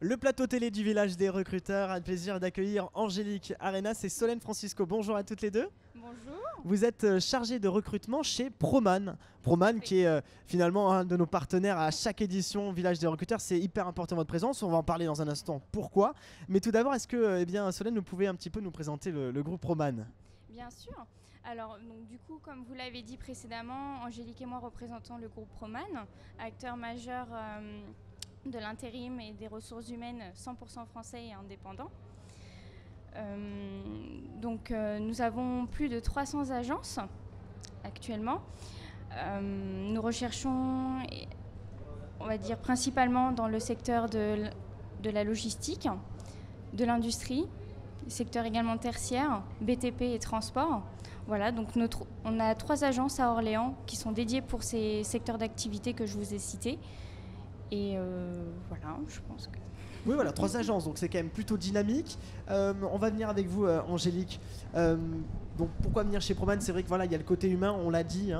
Le plateau télé du village des recruteurs a le plaisir d'accueillir Angélique Arenas et Solène Francisco. Bonjour à toutes les deux. Bonjour. Vous êtes chargée de recrutement chez Proman. Proman qui est finalement un de nos partenaires à chaque édition Village des recruteurs. C'est hyper important votre présence. On va en parler dans un instant. Pourquoi? Mais tout d'abord, est-ce que Solène, vous pouvez un petit peu nous présenter le groupe Proman? Bien sûr. Alors, donc, du coup, comme vous l'avez dit précédemment, Angélique et moi représentons le groupe Proman, acteur majeur de l'intérim et des ressources humaines 100% français et indépendant. Nous avons plus de 300 agences actuellement. Nous recherchons, on va dire, principalement dans le secteur de la logistique, de l'industrie, secteur également tertiaire, BTP et transport. Voilà, donc on a 3 agences à Orléans qui sont dédiées pour ces secteurs d'activité que je vous ai cités. Et voilà, je pense que... Oui, voilà, 3 agences, donc c'est quand même plutôt dynamique. On va venir avec vous, Angélique. Donc pourquoi venir chez Proman? C'est vrai que voilà, il y a le côté humain, on l'a dit.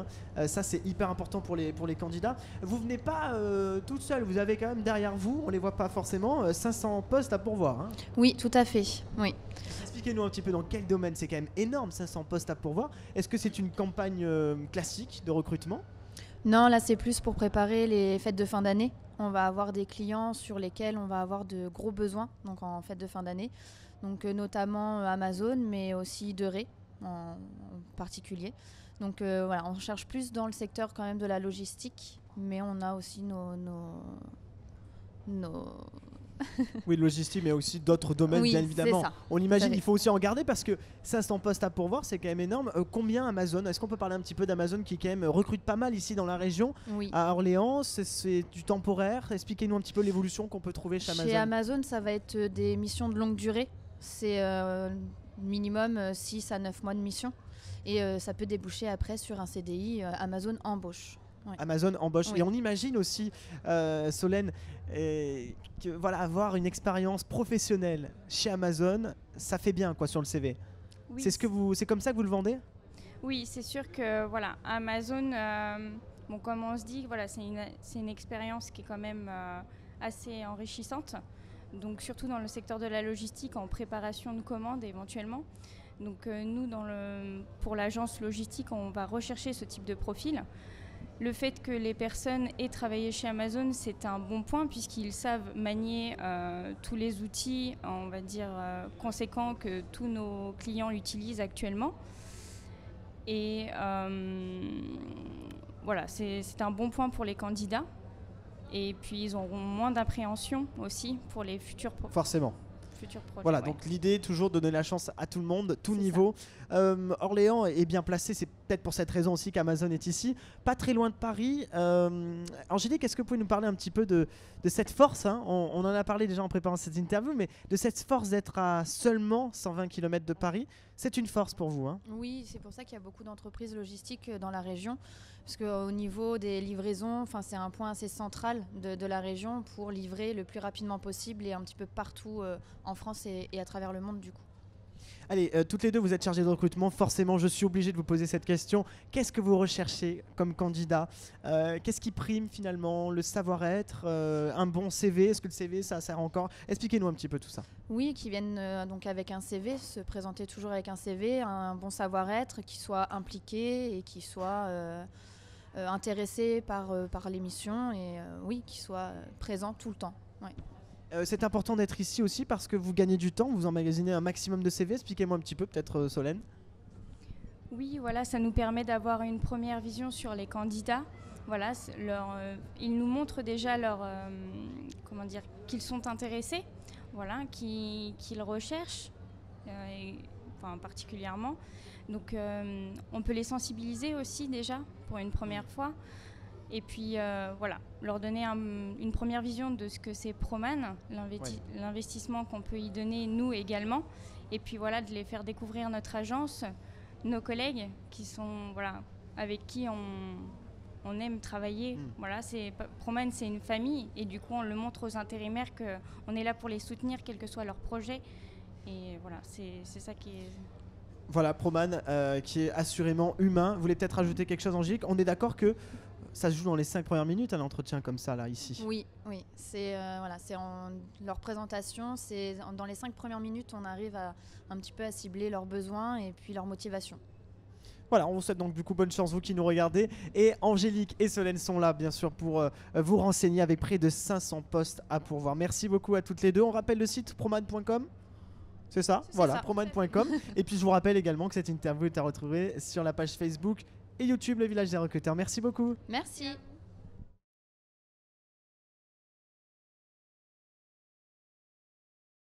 Ça, c'est hyper important pour les candidats. Vous venez pas toute seule, vous avez quand même derrière vous, on les voit pas forcément, 500 postes à pourvoir. Hein. Oui, tout à fait. Oui. Expliquez-nous un petit peu dans quel domaine. C'est quand même énorme, 500 postes à pourvoir. Est-ce que c'est une campagne classique de recrutement? Non, là c'est plus pour préparer les fêtes de fin d'année. On va avoir des clients sur lesquels on va avoir de gros besoins, donc en fête de fin d'année. Donc notamment Amazon, mais aussi De Ré en particulier. Donc voilà, on cherche plus dans le secteur quand même de la logistique, mais on a aussi nos... Oui, logistique, mais aussi d'autres domaines, oui, bien évidemment. Ça. On imagine, il faut aussi en garder parce que 500 postes à pourvoir, c'est quand même énorme. Combien Amazon? Est-ce qu'on peut parler un petit peu d'Amazon qui quand même recrute pas mal ici dans la région? Oui. À Orléans, c'est du temporaire. Expliquez-nous un petit peu l'évolution qu'on peut trouver chez Amazon. Chez Amazon, ça va être des missions de longue durée. C'est minimum 6 à 9 mois de mission. Et ça peut déboucher après sur un CDI. Amazon embauche. Ouais. Amazon embauche. Oui. Et on imagine aussi, Solène, que voilà, avoir une expérience professionnelle chez Amazon, ça fait bien quoi sur le CV. Oui. C'est comme ça que vous le vendez? Oui, c'est sûr que voilà, Amazon, bon, comme on se dit, voilà, c'est une expérience qui est quand même assez enrichissante. Donc surtout dans le secteur de la logistique, en préparation de commandes éventuellement. Donc nous, pour l'agence logistique, on va rechercher ce type de profil. Le fait que les personnes aient travaillé chez Amazon, c'est un bon point puisqu'ils savent manier tous les outils, on va dire, conséquents que tous nos clients utilisent actuellement. Et voilà, c'est un bon point pour les candidats. Et puis, ils auront moins d'appréhension aussi pour les futurs projets. Forcément. Voilà, donc l'idée toujours de donner la chance à tout le monde, tout niveau. Orléans est bien placé, c'est peut-être pour cette raison aussi qu'Amazon est ici, pas très loin de Paris. Angélique, est-ce que vous pouvez nous parler un petit peu de cette force, hein, on en a parlé déjà en préparant cette interview, mais de cette force d'être à seulement 120 km de Paris, c'est une force pour vous, hein? Oui, c'est pour ça qu'il y a beaucoup d'entreprises logistiques dans la région, parce qu'au niveau des livraisons, c'est un point assez central de la région pour livrer le plus rapidement possible et un petit peu partout en France et à travers le monde du coup. Allez, toutes les deux, vous êtes chargées de recrutement. Forcément, je suis obligé de vous poser cette question. Qu'est-ce que vous recherchez comme candidat? Qu'est-ce qui prime finalement? Le savoir-être, un bon CV? Est-ce que le CV, ça sert encore? Expliquez-nous un petit peu tout ça. Oui, qui viennent donc avec un CV, se présenter toujours avec un CV, un bon savoir-être, qui soit impliqué et qui soit intéressé par l'émission et oui, qui soit présent tout le temps. Ouais. C'est important d'être ici aussi parce que vous gagnez du temps, vous emmagasinez un maximum de CV. Expliquez-moi un petit peu, peut-être Solène. Oui, voilà, ça nous permet d'avoir une première vision sur les candidats. Voilà, ils nous montrent déjà qu'ils sont intéressés, voilà, qu'ils recherchent, particulièrement. Donc, on peut les sensibiliser aussi déjà pour une première fois. Et puis voilà, leur donner une première vision de ce que c'est Proman, l'investissement qu'on peut y donner nous également. Et puis voilà, de les faire découvrir notre agence, nos collègues qui sont, voilà, avec qui on aime travailler. Voilà, Proman, c'est une famille et du coup on le montre aux intérimaires qu'on est là pour les soutenir quel que soit leur projet. Et voilà, c'est ça qui est... Voilà, Proman qui est assurément humain. Vous voulez peut-être rajouter quelque chose, Angélique? On est d'accord que Ça se joue dans les 5 premières minutes à l'entretien comme ça, là, ici. Oui, c'est leur présentation. Dans les 5 premières minutes, on arrive un petit peu à cibler leurs besoins et puis leur motivation. Voilà, on vous souhaite donc du coup bonne chance, vous qui nous regardez. Et Angélique et Solène sont là, bien sûr, pour vous renseigner avec près de 500 postes à pourvoir. Merci beaucoup à toutes les deux. On rappelle le site promad.com. C'est ça, voilà, promad.com. Et puis je vous rappelle également que cette interview est à retrouver sur la page Facebook et YouTube Le Village des Recruteurs. Merci beaucoup. Merci.